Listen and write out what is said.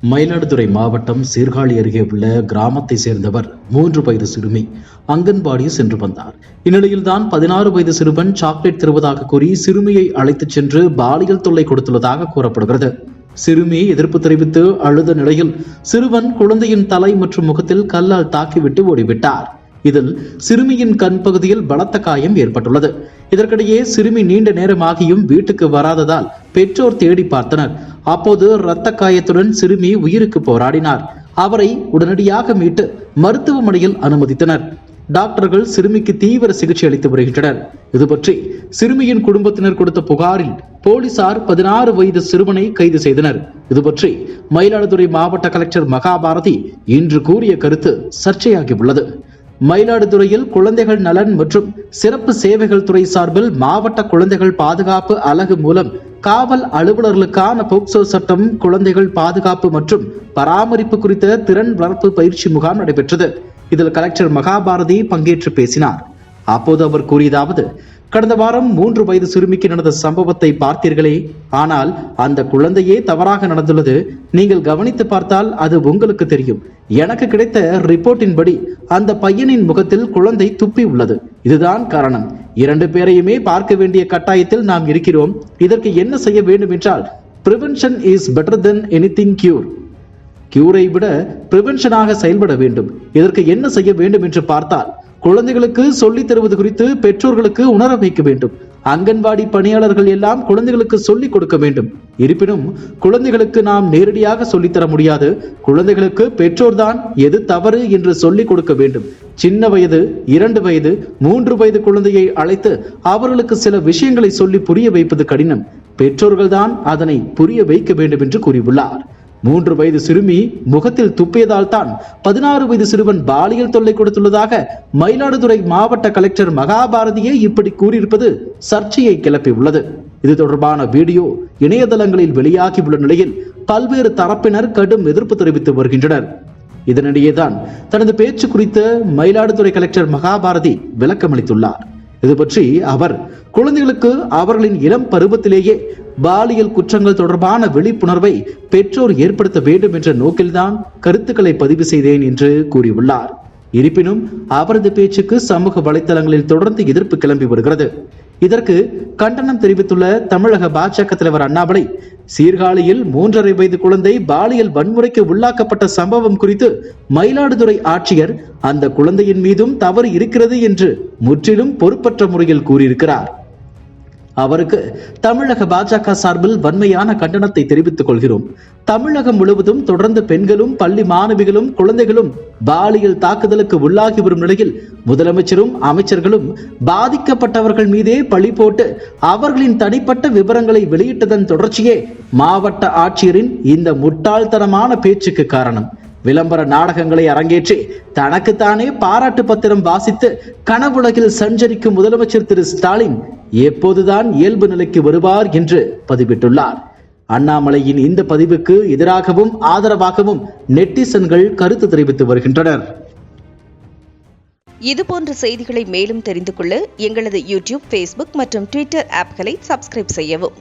மயிலாடுதுறை மாவட்டம் சீர்காழி அருகே உள்ள கிராமத்தை சேர்ந்தவர் 3 வயது சிறுமி அங்கன்வாடி சென்று வந்தார். இந்நிலையில்தான் 16 வயது சிறுவன் சாக்லேட் தருவதாக கூறி சிறுமியை அழைத்துச் சென்று பாலியல் தொல்லை கொடுத்துள்ளதாக கூறப்படுகிறது. சிறுமி எதிர்ப்பு தெரிவித்து அழுத நிலையில் சிறுவன் குழந்தையின் தலை மற்றும் முகத்தில் கல்லால் தாக்கிவிட்டு ஓடிவிட்டார். இதில் சிறுமியின் கண் பகுதியில் பலத்த காயம் ஏற்பட்டுள்ளது. இதற்கிடையே சிறுமி நீண்ட நேரமாகியும் வீட்டுக்கு வராததால் பெற்றோர் தேடி பார்த்தனர். அப்போது இரத்த காயத்துடன் சிறுமி உயிருக்கு போராடினார். அவரை உடனடியாக மீட்டு மருத்துவமனையில் அனுமதித்தனர். டாக்டர்கள் சிறுமிக்கு தீவிர சிகிச்சை அளித்து வருகின்றனர். இதுபற்றி சிறுமியின் குடும்பத்தினர் கொடுத்த புகாரில் போலீசார் 16 வயது சிறுவனை கைது செய்தனர். இதுபற்றி மயிலாடுதுறை மாவட்ட கலெக்டர் மகாபாரதி இன்று கூறிய கருத்து சர்ச்சையாகியுள்ளது. மயிலாடுதுறையில் குழந்தைகள் நலன் மற்றும் சிறப்பு சேவைகள் துறை சார்பில் மாவட்ட குழந்தைகள் பாதுகாப்பு அலகு மூலம் காவல் அலுவலர்களுக்கான போக்சோ சட்டம், குழந்தைகள் பாதுகாப்பு மற்றும் பராமரிப்பு குறித்த திறன் வளர்ப்பு பயிற்சி முகாம் நடைபெற்றது. இதில் கலெக்டர் மகாபாரதி பங்கேற்று பேசினார். அப்போது அவர் கூறியதாவது: கடந்த வாரம் 3 வயது சிறுமிக்கு நடந்த சம்பவத்தை பார்த்தீர்களே, ஆனால் அந்த குழந்தையே தவறாக நடந்துள்ளது. நீங்கள் கவனித்து பார்த்தால் அது உங்களுக்கு தெரியும். எனக்கு கிடைத்த ரிப்போர்ட்டின்படி அந்த பையனின் முகத்தில் குழந்தை துப்பி உள்ளது. இதுதான் காரணம். 2 பேரையுமே பார்க்க வேண்டிய கட்டாயத்தில் நாம் இருக்கிறோம். இதற்கு என்ன செய்ய வேண்டும் என்றால், prevention is better than anything cure. கியூரை விட பிரிவென்ஷனாக செயல்பட வேண்டும். இதற்கு என்ன செய்ய வேண்டும் என்று பார்த்தால், குழந்தைகளுக்கு சொல்லித் தருவது குறித்து பெற்றோர்களுக்கு உணர வைக்க வேண்டும். அங்கன்வாடி பணியாளர்கள் எல்லாம் குழந்தைகளுக்கு சொல்லிக் கொடுக்க வேண்டும். இருப்பினும் குழந்தைகளுக்கு நாம் நேரடியாக சொல்லித்தர முடியாது. குழந்தைகளுக்கு பெற்றோர்தான் எது தவறு என்று சொல்லிக் கொடுக்க வேண்டும். சின்ன வயது, 2 வயது, 3 வயது குழந்தையை அழைத்து அவர்களுக்கு சில விஷயங்களை சொல்லி புரிய வைப்பது கடினம். பெற்றோர்கள்தான் அதனை புரிய வைக்க வேண்டும் என்று கூறியுள்ளார். 3 வயது சிறுமி முகத்தில் துப்பியதால் தான் 16 வயது சிறுவன் பாலியல் தொல்லை கொடுத்துள்ளதாக மயிலாடுதுறை மாவட்ட கலெக்டர் மகாபாரதியே இப்படி கூறியிருப்பது சர்ச்சையை கிளப்பியுள்ளது. இது தொடர்பான வீடியோ இணையதளங்களில் வெளியாகியுள்ள நிலையில் பல்வேறு தரப்பினர் கடும் எதிர்ப்பு தெரிவித்து வருகின்றனர். இதனிடையேதான் தனது பேச்சு குறித்த மயிலாடுதுறை கலெக்டர் மகாபாரதி விளக்கமளித்துள்ளார். இது பற்றி அவர், குழந்தைகளுக்கு அவர்களின் இளம் பருவத்திலேயே பாலியல் குற்றங்கள் தொடர்பான விழிப்புணர்வை பெற்றோர் ஏற்படுத்த வேண்டும் என்ற நோக்கில்தான் கருத்துக்களை பதிவு செய்தேன் என்று கூறியுள்ளார். இருப்பினும் அவரது பேச்சுக்கு சமூக வலைதளங்களில் தொடர்ந்து எதிர்ப்பு கிளம்பி வருகிறது. இதற்கு கண்டனம் தெரிவித்துள்ள தமிழக பாஜக தலைவர் அண்ணாமலை, சீர்காழியில் 3.5 வயது குழந்தை பாலியல் வன்முறைக்கு உள்ளாக்கப்பட்ட சம்பவம் குறித்து மயிலாடுதுறை ஆட்சியர் அந்த குழந்தையின் மீதும் தவறு இருக்கிறது என்று முற்றிலும் பொறுப்பற்ற முறையில் கூறியிருக்கிறார். அவருக்கு தமிழக பாஜக சார்பில் வன்மையான கண்டனத்தை தெரிவித்துக் கொள்கிறோம். தமிழகம் முழுவதும் தொடர்ந்து பெண்களும் பள்ளி மாணவிகளும் குழந்தைகளும் பாலியல் தாக்குதலுக்கு உள்ளாகி வரும் நிலையில் முதலமைச்சரும் அமைச்சர்களும் பாதிக்கப்பட்டவர்கள் மீதே பழி போட்டு அவர்களின் தனிப்பட்ட விவரங்களை வெளியிட்டதன் தொடர்ச்சியே மாவட்ட ஆட்சியரின் இந்த முட்டாள்தனமான பேச்சுக்கு காரணம். விளம்பர நாடகங்களை அரங்கேற்றி தனக்குத்தானே பாராட்டு பத்திரம் வாசித்து கனவுலகில் சஞ்சரிக்கும் முதலமைச்சர் திரு ஸ்டாலின் எப்போதுதான் இயல்பு நிலைக்கு வருவார் என்று பதிவிட்டுள்ளார். அண்ணாமலையின் இந்த பதிவுக்கு எதிராகவும் ஆதரவாகவும் நெட்டிசன்கள் கருத்து தெரிவித்து வருகின்றனர். இதுபோன்ற செய்திகளை மேலும் தெரிந்து கொள்ள எங்களது யூடியூப், Facebook மற்றும் Twitter ஆப்களை சப்ஸ்கிரைப் செய்யவும்.